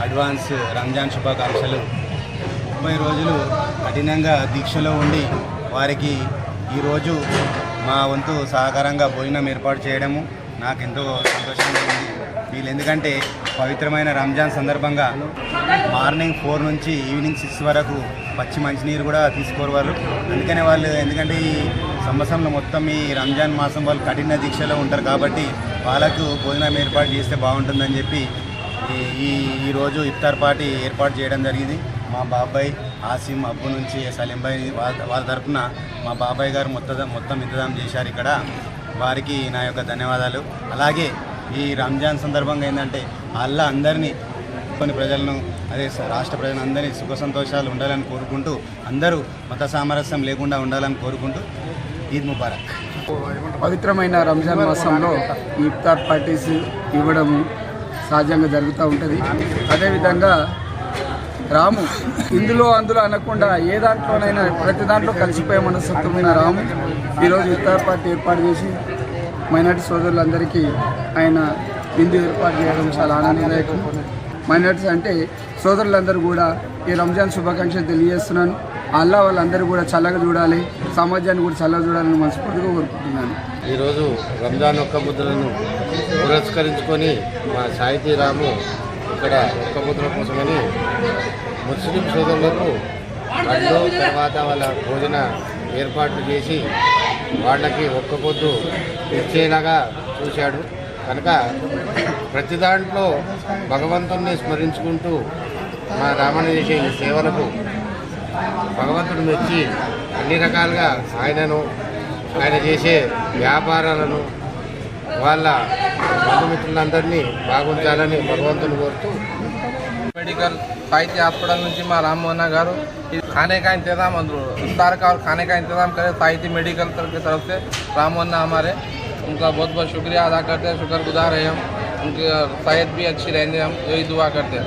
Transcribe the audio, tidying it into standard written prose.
Advance Ramzan శుభాకాంక్షలు. 30 రోజులు కఠినంగా దీక్షలో ఉండి వారికి ఈరోజు మా వంతు సహకారంగా భోజనం ఏర్పాటు చేయడము నాకెంతో సంతోషంగా ఉంది. వీళ్ళు ఎందుకంటే పవిత్రమైన రంజాన్ సందర్భంగా మార్నింగ్ 4 నుంచి ఈవినింగ్ 6 వరకు పచ్చి మంచినీరు కూడా తీసుకోరు వాళ్ళు. అందుకనే వాళ్ళు ఎందుకంటే ఈ సంవత్సరంలో మొత్తం ఈ రంజాన్ మాసం వాళ్ళు కఠిన దీక్షలో ఉంటారు కాబట్టి వాళ్ళకు భోజనం ఏర్పాటు చేస్తే బాగుంటుందని చెప్పి ఈరోజు ఇఫ్తార్ పార్టీ ఏర్పాటు చేయడం జరిగింది. మా బాబాయ్ ఆసిమ్ అబ్బు నుంచి సలీం భాయ్ వాళ్ళ తరఫున మా బాబాయ్ గారు మొత్తం ఇంతజాం చేశారు ఇక్కడ. వారికి నా యొక్క ధన్యవాదాలు. అలాగే ఈ రంజాన్ సందర్భంగా ఏంటంటే అల్లా అందరినీ కొన్ని ప్రజలను అదే రాష్ట్ర ప్రజలను అందరినీ సుఖ సంతోషాలు ఉండాలని కోరుకుంటూ అందరూ మత సామరస్యం లేకుండా ఉండాలని కోరుకుంటూ ఈద్ ముబారక్. పవిత్రమైన రంజాన్ మాసంలో ఇఫ్తార్ పార్టీస్ ఇవ్వడం సహజంగా జరుగుతూ ఉంటుంది. అదేవిధంగా రాము ఇందులో అందులో అనకుండా ఏ దాంట్లోనైనా ప్రతి దాంట్లో కలిసిపోయే మనస్తత్వమైన రాము ఈరోజు ఇఫ్తార్ పార్టీ ఏర్పాటు చేసి మైనార్టీ సోదరులందరికీ ఆయన విందు ఏర్పాటు చేయడం చాలా ఆనందదాయకం. మైనార్టీస్ అంటే సోదరులందరూ కూడా ఈ రంజాన్ శుభాకాంక్షలు తెలియజేస్తున్నాను. అల్లా వాళ్ళందరూ కూడా చల్లగా చూడాలి, సమాజాన్ని కూడా చల్లగా చూడాలని మనస్ఫూర్తిగా కోరుకుంటున్నాను. ఈరోజు రంజాన్ ఒక్క ముద్రలను పురస్కరించుకొని మా సాహితీ రాము ఇక్కడ ఒక్క ముద్ర కోసమని ముస్లిం సోదరులకు పండ్లు తర్వాత వాళ్ళ భోజన ఏర్పాట్లు చేసి వాళ్ళకి ఒక్క పొద్దు ఇచ్చేలాగా చూశాడు. కనుక ప్రతి దాంట్లో భగవంతుడిని స్మరించుకుంటూ మా రామన్న చేసే ఈ సేవలకు భగవంతుడు మెచ్చి అన్ని రకాలుగా ఆయన చేసే వ్యాపారాలను వాళ్ళ బంధుమిత్రులందరినీ బాగుంచాలని భగవంతుని కోరుతూ मेडिकल साहित्य हॉस्पिटल నుంచి మా राममोहन गारू खाने का इंतजाम इफ्तार का और खाने का इंतजाम करे साहित्य मेडिकल की तरफ से राममोहन हमारे उनका बहुत बहुत शुक्रिया अदा करते हैं, शुक्रगुजार है हम। उनकी सेहत भी अच्छी रहने हम यही दुआ करते हैं।